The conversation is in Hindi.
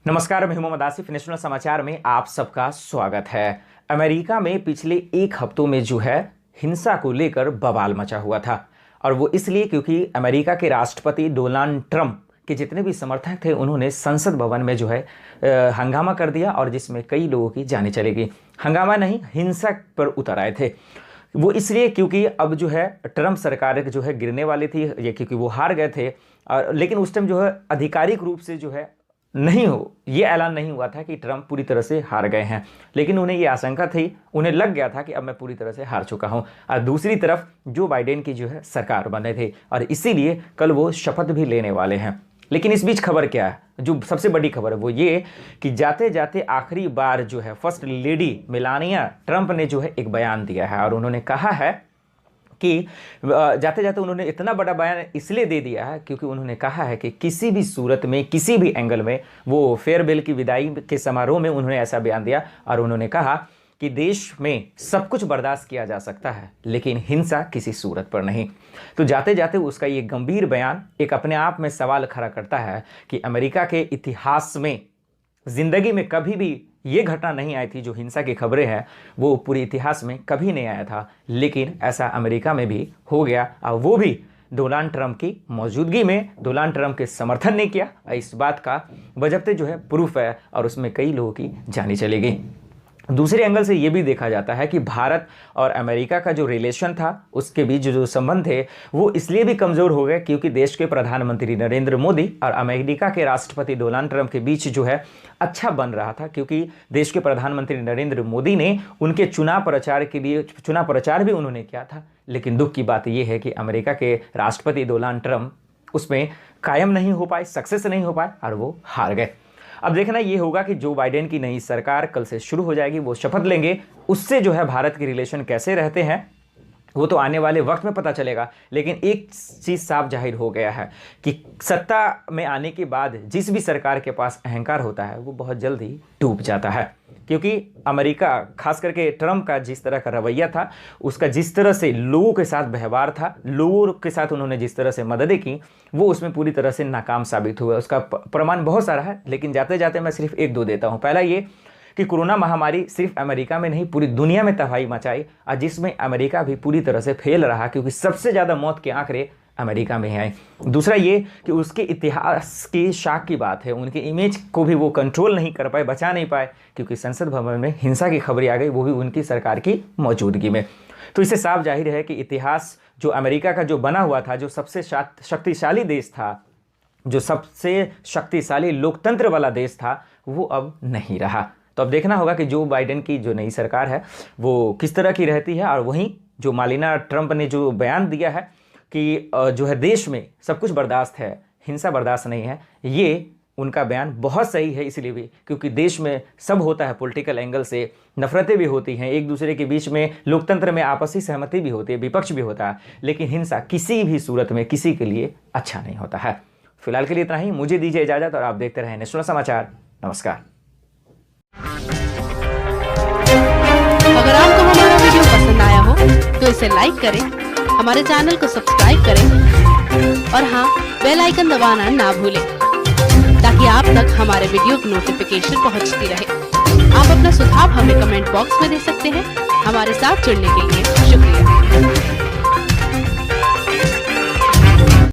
नमस्कार, मैं मोहम्मद आसिफ। नेशनल समाचार में आप सबका स्वागत है। अमेरिका में पिछले एक हफ्तों में जो है हिंसा को लेकर बवाल मचा हुआ था, और वो इसलिए क्योंकि अमेरिका के राष्ट्रपति डोनाल्ड ट्रंप के जितने भी समर्थक थे उन्होंने संसद भवन में जो है हंगामा कर दिया, और जिसमें कई लोगों की जानें चली गई। हंगामा नहीं, हिंसा पर उतर आए थे। वो इसलिए क्योंकि अब जो है ट्रंप सरकार जो है गिरने वाली थी, ये क्योंकि वो हार गए थे। और लेकिन उस टाइम जो है आधिकारिक रूप से जो है ये ऐलान नहीं हुआ था कि ट्रंप पूरी तरह से हार गए हैं, लेकिन उन्हें ये आशंका थी, उन्हें लग गया था कि अब मैं पूरी तरह से हार चुका हूं। और दूसरी तरफ जो बाइडेन की जो है सरकार बने थे, और इसीलिए कल वो शपथ भी लेने वाले हैं। लेकिन इस बीच खबर क्या है, जो सबसे बड़ी खबर है वो ये कि जाते जाते आखिरी बार जो है फर्स्ट लेडी मेलानिया ट्रंप ने जो है एक बयान दिया है, और उन्होंने कहा है कि जाते जाते उन्होंने इतना बड़ा बयान इसलिए दे दिया है क्योंकि उन्होंने कहा है कि किसी भी सूरत में, किसी भी एंगल में, वो फेयरवेल की विदाई के समारोह में उन्होंने ऐसा बयान दिया, और उन्होंने कहा कि देश में सब कुछ बर्दाश्त किया जा सकता है लेकिन हिंसा किसी सूरत पर नहीं। तो जाते जाते उसका ये गंभीर बयान एक अपने आप में सवाल खड़ा करता है कि अमेरिका के इतिहास में जिंदगी में कभी भी ये घटना नहीं आई थी, जो हिंसा की खबरें हैं वो पूरे इतिहास में कभी नहीं आया था, लेकिन ऐसा अमेरिका में भी हो गया, और वो भी डोनाल्ड ट्रंप की मौजूदगी में। डोनाल्ड ट्रंप के समर्थन नहीं किया, इस बात का बजब्ते जो है प्रूफ है, और उसमें कई लोगों की जानी चली गई। दूसरे एंगल से ये भी देखा जाता है कि भारत और अमेरिका का जो रिलेशन था, उसके बीच जो संबंध थे वो इसलिए भी कमज़ोर हो गए क्योंकि देश के प्रधानमंत्री नरेंद्र मोदी और अमेरिका के राष्ट्रपति डोनाल्ड ट्रंप के बीच जो है अच्छा बन रहा था, क्योंकि देश के प्रधानमंत्री नरेंद्र मोदी ने उनके चुनाव प्रचार भी उन्होंने किया था। लेकिन दुख की बात यह है कि अमेरिका के राष्ट्रपति डोनाल्ड ट्रंप उसमें कायम नहीं हो पाए, सक्सेस नहीं हो पाए, और वो हार गए। अब देखना ये होगा कि जो बाइडेन की नई सरकार कल से शुरू हो जाएगी, वो शपथ लेंगे, उससे जो है भारत के रिलेशन कैसे रहते हैं वो तो आने वाले वक्त में पता चलेगा। लेकिन एक चीज़ साफ जाहिर हो गया है कि सत्ता में आने के बाद जिस भी सरकार के पास अहंकार होता है वो बहुत जल्द ही डूब जाता है, क्योंकि अमेरिका, खास करके ट्रंप का जिस तरह का रवैया था, उसका जिस तरह से लोगों के साथ व्यवहार था, लोगों के साथ उन्होंने जिस तरह से मददें की, वो उसमें पूरी तरह से नाकाम साबित हुआ। उसका प्रमाण बहुत सारा है, लेकिन जाते जाते मैं सिर्फ एक दो देता हूँ। पहला ये कि कोरोना महामारी सिर्फ अमेरिका में नहीं पूरी दुनिया में तबाही मचाई, और जिसमें अमेरिका भी पूरी तरह से फेल रहा, क्योंकि सबसे ज़्यादा मौत के आंकड़े अमेरिका में आए। दूसरा ये कि उसके इतिहास की शाख की बात है, उनके इमेज को भी वो कंट्रोल नहीं कर पाए, बचा नहीं पाए, क्योंकि संसद भवन में हिंसा की खबरें आ गई, वो भी उनकी सरकार की मौजूदगी में। तो इससे साफ जाहिर है कि इतिहास जो अमेरिका का जो बना हुआ था, जो सबसे शक्तिशाली देश था, जो सबसे शक्तिशाली लोकतंत्र वाला देश था, वो अब नहीं रहा। तो अब देखना होगा कि जो बाइडेन की जो नई सरकार है वो किस तरह की रहती है। और वहीं जो मेलानिया ट्रंप ने जो बयान दिया है कि जो है देश में सब कुछ बर्दाश्त है, हिंसा बर्दाश्त नहीं है, ये उनका बयान बहुत सही है, इसलिए भी क्योंकि देश में सब होता है, पॉलिटिकल एंगल से नफरतें भी होती हैं एक दूसरे के बीच में, लोकतंत्र में आपसी सहमति भी होती है, विपक्ष भी होता है, लेकिन हिंसा किसी भी सूरत में किसी के लिए अच्छा नहीं होता है। फिलहाल के लिए इतना ही, मुझे दीजिए इजाजत, और आप देखते रहें नेशनल समाचार। नमस्कार। अगर आपको हमारा वीडियो पसंद आया हो तो इसे लाइक करें, हमारे चैनल को सब्सक्राइब करें, और हाँ, बेल आइकन दबाना ना भूलें ताकि आप तक हमारे वीडियो की नोटिफिकेशन पहुंचती रहे। आप अपना सुझाव हमें कमेंट बॉक्स में दे सकते हैं। हमारे साथ जुड़ने के लिए शुक्रिया।